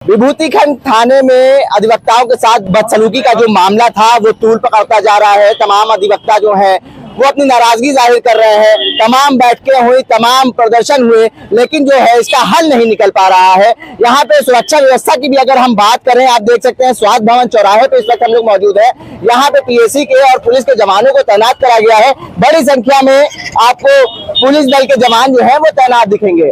विभूतिखंड थाने में अधिवक्ताओं के साथ बदसलूकी का जो मामला था वो तूल पकड़ता जा रहा है। तमाम अधिवक्ता जो है वो अपनी नाराजगी जाहिर कर रहे हैं। तमाम बैठकें हुई, तमाम प्रदर्शन हुए, लेकिन जो है इसका हल नहीं निकल पा रहा है। यहाँ पे सुरक्षा व्यवस्था की भी अगर हम बात करें, आप देख सकते हैं स्वास्थ्य भवन चौराहे पे इस वक्त हम लोग मौजूद है। यहाँ पे पीएसी के और पुलिस के जवानों को तैनात करा गया है। बड़ी संख्या में आपको पुलिस दल के जवान जो है वो तैनात दिखेंगे।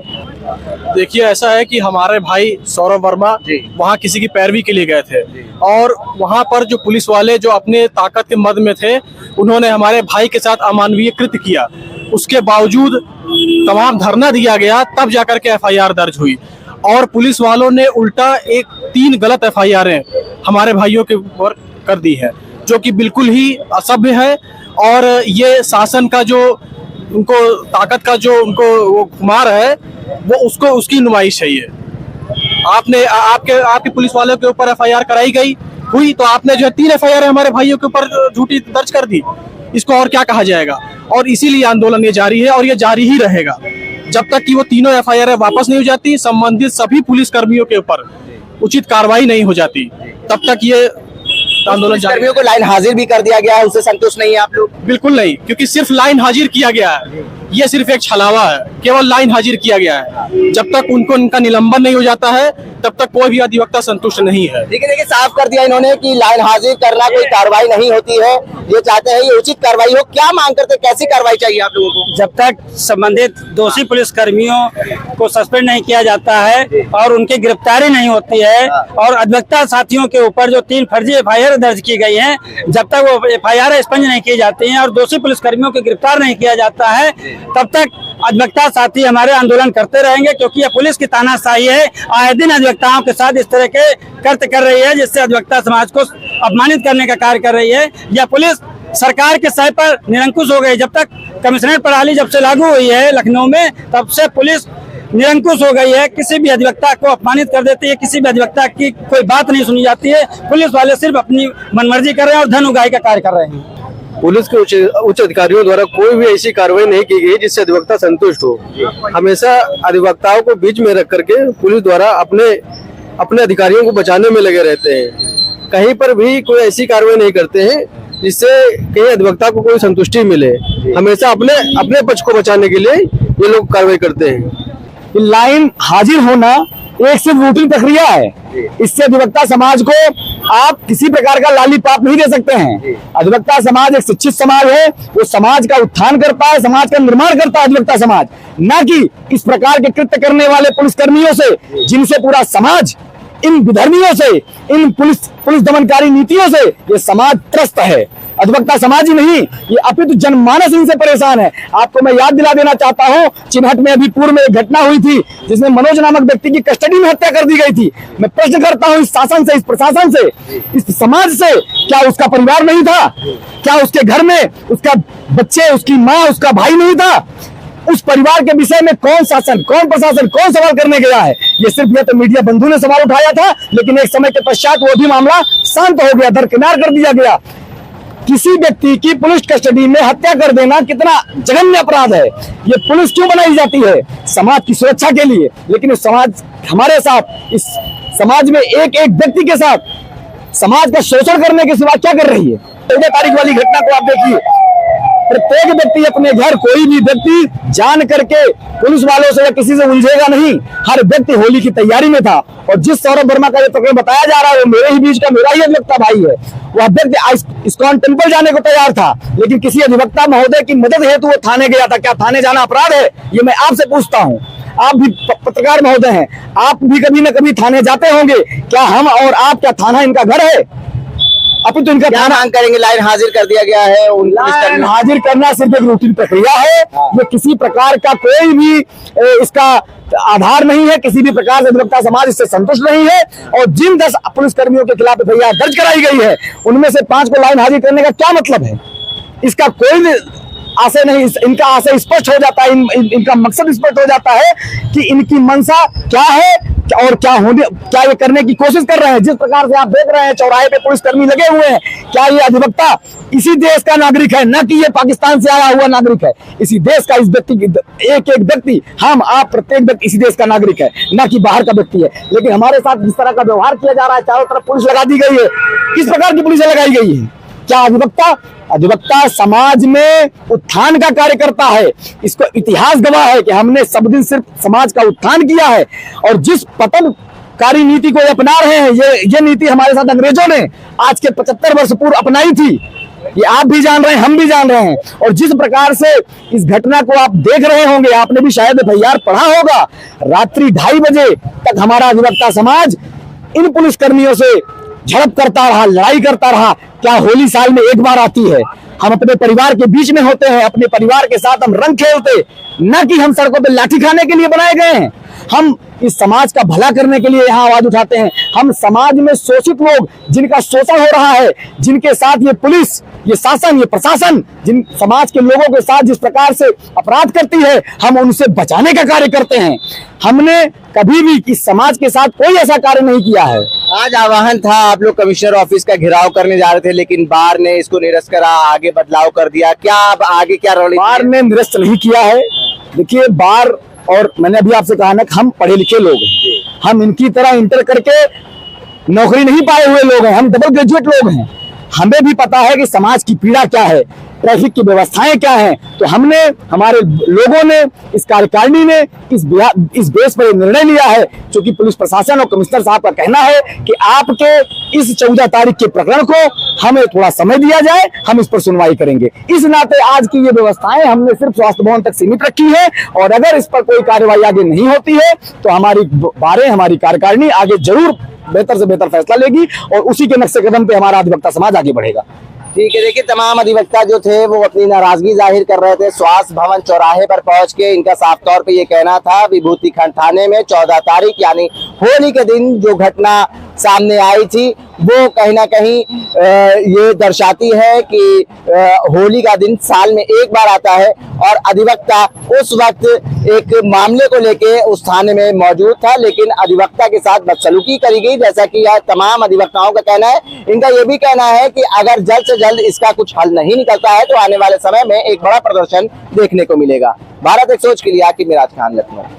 देखिए, ऐसा है कि हमारे भाई सौरभ वर्मा वहाँ किसी की पैरवी के लिए गए थे और वहाँ पर जो पुलिस वाले जो अपने ताकत के मद में थे, उन्होंने हमारे भाई के साथ अमानवीय कृत्य किया। उसके बावजूद तमाम धरना दिया गया, तब जाकर के एफआईआर दर्ज हुई और पुलिस वालों ने उल्टा 3 गलत एफआईआर हमारे भाइयों के ऊपर कर दी है, जो कि बिल्कुल ही असभ्य है। और ये शासन का जो उनको ताकत का जो उनको वो खुमार है, वो उसकी नुमाइश है। ये आपके पुलिस वालों के ऊपर एफआईआर कराई गई हुई, तो आपने जो 3 एफआईआर हमारे भाइयों के ऊपर झूठी दर्ज कर दी। इसको और क्या कहा जाएगा। और इसीलिए आंदोलन ये जारी है और ये जारी ही रहेगा जब तक कि वो तीनों एफआईआर वापस नहीं हो जाती, संबंधित सभी पुलिस कर्मियों के ऊपर उचित कार्रवाई नहीं हो जाती, तब तक ये आंदोलन जारी। कर्मियों को लाइन हाजिर भी कर दिया गया है, उससे संतुष्ट नहीं है आप लोग? बिल्कुल नहीं, क्योंकि सिर्फ लाइन हाजिर किया गया है, ये सिर्फ एक छलावा है। केवल लाइन हाजिर किया गया है। जब तक उनका निलंबन नहीं हो जाता है, तब तक कोई भी अधिवक्ता संतुष्ट नहीं है। देखिए साफ कर दिया इन्होंने कि लाइन हाजिर करना कोई कार्रवाई नहीं होती है। ये चाहते हैं ये उचित कार्रवाई हो। क्या मांग करते, कैसी कार्रवाई चाहिए आप लोगों को? जब तक संबंधित दोषी पुलिस कर्मियों को सस्पेंड नहीं किया जाता है और उनकी गिरफ्तारी नहीं होती है और अधिवक्ता साथियों के ऊपर जो 3 फर्जी एफआईआर दर्ज की गई हैं, जब तक वो एफआईआर एक्सपंज नहीं की जाती हैं और दोषी पुलिस कर्मियों को गिरफ्तार नहीं किया जाता है, तब तक अधिवक्ता साथी हमारे आंदोलन करते रहेंगे। क्योंकि ये पुलिस की तानाशाही है, आए दिन अधिवक्ताओं के साथ इस तरह के कृत्य कर रही है, जिससे अधिवक्ता समाज को अपमानित करने का कार्य कर रही है। यह पुलिस सरकार के सह पर निरंकुश हो गई। जब तक कमिश्नरेट प्रणाली जब से लागू हुई है लखनऊ में, तब से पुलिस निरंकुश हो गई है। किसी भी अधिवक्ता को अपमानित कर देती है, किसी भी अधिवक्ता की कोई बात नहीं सुनी जाती है। पुलिस वाले सिर्फ अपनी मनमर्जी कर रहे हैं और धन उगाही का कार्य कर रहे हैं। पुलिस के उच्च अधिकारियों द्वारा कोई भी ऐसी कार्रवाई नहीं की गई जिससे अधिवक्ता संतुष्ट हो। हमेशा अधिवक्ताओं को बीच में रख करके पुलिस द्वारा अपने अधिकारियों को बचाने में लगे रहते हैं। कहीं पर भी कोई ऐसी कार्रवाई नहीं करते हैं जिससे कहीं अधिवक्ता को कोई संतुष्टि मिले। हमेशा अपने पक्ष को बचाने के लिए ये लोग कार्रवाई करते हैं। लाइन हाजिर होना एक सिर्फ रूटीन प्रक्रिया है। इससे अधिवक्ता समाज को आप किसी प्रकार का लालीपाप नहीं दे सकते हैं। अधिवक्ता समाज एक शिक्षित समाज है, वो समाज का उत्थान करता है, समाज का निर्माण करता है अधिवक्ता समाज, न कि इस प्रकार के कृत्य करने वाले पुलिसकर्मियों से, जिनसे पूरा समाज, इन विधर्मियों से, इन पुलिस दमनकारी नीतियों से ये समाज त्रस्त है। अधिवक्ता समाज ही नहीं, ये अपितु जनमानस इनसे परेशान है। आपको मैं याद दिला देना चाहता हूँ, चिन्हट में अभी पूर्व में एक घटना हुई थी जिसमें मनोज नामक व्यक्ति की कस्टडी में हत्या कर दी गई थी। मैं प्रश्न करता हूँ इस शासन से, इस प्रशासन से, इस समाज से, क्या उसका परिवार नहीं था? क्या उसके घर में उसका बच्चे, उसकी माँ, उसका भाई नहीं था? उस परिवार के विषय में कौन शासन, कौन प्रशासन, कौन सवाल करने गया है? ये सिर्फ ये तो मीडिया बंधु ने सवाल उठाया था, लेकिन एक समय के पश्चात वो भी मामला शांत हो गया, दरकिनार कर दिया गया। किसी व्यक्ति की पुलिस कस्टडी में हत्या कर देना कितना जघन्य अपराध है। ये पुलिस क्यों बनाई जाती है? समाज की सुरक्षा के लिए। लेकिन इस समाज हमारे साथ, इस समाज में एक एक व्यक्ति के साथ समाज का शोषण करने के सिवा क्या कर रही है? 14 तारीख वाली घटना को आप देखिए। प्रत्येक व्यक्ति अपने घर, कोई भी व्यक्ति जान करके पुलिस वालों से या किसी से उलझेगा नहीं। हर व्यक्ति होली की तैयारी में था और जिस सौरभ वर्मा का जो बताया जा रहा है वो मेरे ही बीच का, मेरा ही अधिवक्ता भाई है। वह व्यक्ति इस्कॉन टेम्पल जाने को तैयार था, लेकिन किसी अधिवक्ता महोदय की मदद हेतु वो थाने गया था। क्या थाने जाना अपराध है? ये मैं आपसे पूछता हूँ। आप भी पत्रकार महोदय हैं, आप भी कभी न कभी थाने जाते होंगे। क्या हम और आप, क्या थाना इनका घर है? अभी तो इनका क्या मांग करेंगे? लाइन हाजिर कर दिया गया है, लाइन हाजिर करना सिर्फ एक रूटीन प्रक्रिया है। ये किसी प्रकार का कोई भी इसका आधार नहीं है। किसी भी प्रकार से अधिवक्ता समाज इससे संतुष्ट नहीं है। और जिन 10 पुलिसकर्मियों के खिलाफ एफआईआर दर्ज कराई गई है, उनमें से 5 को लाइन हाजिर करने का क्या मतलब है? इसका कोई आशय नहीं, इनका आशय स्पष्ट हो जाता है, इनका मकसद स्पष्ट हो जाता है कि इनकी मंशा क्या है और क्या ये करने की कोशिश कर रहे हैं। जिस प्रकार से आप देख रहे हैं चौराहे पे पुलिसकर्मी लगे हुए हैं, क्या ये अधिवक्ता इसी देश का नागरिक है? न कि ये पाकिस्तान से आया हुआ नागरिक है। इसी देश का इस व्यक्ति, एक एक व्यक्ति, हम आप प्रत्येक व्यक्ति इसी देश का नागरिक है, न कि बाहर का व्यक्ति है। लेकिन हमारे साथ जिस तरह का व्यवहार किया जा रहा है, चारों तरफ पुलिस लगा दी गई है, किस प्रकार की पुलिस लगाई गई है? क्या अधिवक्ता समाज में उत्थान का कार्य करता है? इसको इतिहास गवाह है कि हमने सब दिन सिर्फ समाज का उत्थान किया है, और जिस पतनकारी नीति को अपना रहे हैं, ये नीति हमारे साथ अंग्रेजों ने आज के 75 वर्ष पूर्व अपनाई थी। ये आप भी जान रहे हैं, हम भी जान रहे हैं। और जिस प्रकार से इस घटना को आप देख रहे होंगे, आपने भी शायद FIR पढ़ा होगा, रात्रि 2:30 बजे तक हमारा अधिवक्ता समाज इन पुलिसकर्मियों से झड़प करता रहा, लड़ाई करता रहा। क्या होली साल में एक बार आती है? हम अपने परिवार के बीच में होते हैं, अपने परिवार के साथ हम रंग खेलते, न कि हम सड़कों पे लाठी खाने के लिए बनाए गए हैं। हम इस समाज का भला करने के लिए यहाँ आवाज उठाते हैं। हम समाज में शोषित लोग, जिनका शोषण हो रहा है, जिनके साथ ये पुलिस, ये शासन, ये प्रशासन, जिन समाज के लोगों के साथ जिस प्रकार से अपराध करती है, हम उनसे बचाने का कार्य करते हैं। हमने कभी भी इस समाज के साथ कोई ऐसा कार्य नहीं किया है। आज आह्वान था, आप लोग कमिश्नर ऑफिस का घेराव करने जा रहे थे, लेकिन बार ने इसको निरस्त करा, आगे बदलाव कर दिया। क्या अब आगे क्या रणनीति? बार ने निरस्त नहीं किया है। देखिए, बार, और मैंने अभी आपसे कहा ना कि हम पढ़े लिखे लोग हैं, हम इनकी तरह इंटर करके नौकरी नहीं पाए हुए लोग हैं, हम डबल ग्रेजुएट लोग हैं। हमें भी पता है कि समाज की पीड़ा क्या है, ट्रैफिक की व्यवस्थाएं क्या हैं। तो हमने, हमारे लोगों ने, इस कार्यकारिणी ने इस बेस पर निर्णय लिया है, क्योंकि पुलिस प्रशासन और कमिश्नर साहब का कहना है कि आपके इस 14 तारीख के प्रकरण को हमें थोड़ा समय दिया जाए, हम इस पर सुनवाई करेंगे। इस नाते आज की ये व्यवस्थाएं हमने सिर्फ स्वास्थ्य भवन तक सीमित रखी है, और अगर इस पर कोई कार्रवाई आगे नहीं होती है तो हमारी कार्यकारिणी आगे जरूर बेहतर से बेहतर फैसला लेगी, और उसी के नक्शे कदम पे हमारा अधिवक्ता समाज आगे बढ़ेगा। ठीक है, देखिए तमाम अधिवक्ता जो थे वो अपनी नाराजगी जाहिर कर रहे थे। स्वास्थ्य भवन चौराहे पर पहुंच के इनका साफ तौर पे ये कहना था, विभूति खंड थाने में 14 तारीख यानी होली के दिन जो घटना सामने आई थी, वो कहीं ना कहीं ये दर्शाती है कि होली का दिन साल में एक बार आता है, और अधिवक्ता उस वक्त एक मामले को लेके उस थाने में मौजूद था, लेकिन अधिवक्ता के साथ बदसलूकी करी गई, जैसा कि यह तमाम अधिवक्ताओं का कहना है। इनका ये भी कहना है कि अगर जल्द से जल्द इसका कुछ हल नहीं निकलता है तो आने वाले समय में एक बड़ा प्रदर्शन देखने को मिलेगा। भारत एक सोच के लिए आकिब मिराज खान, लखनऊ।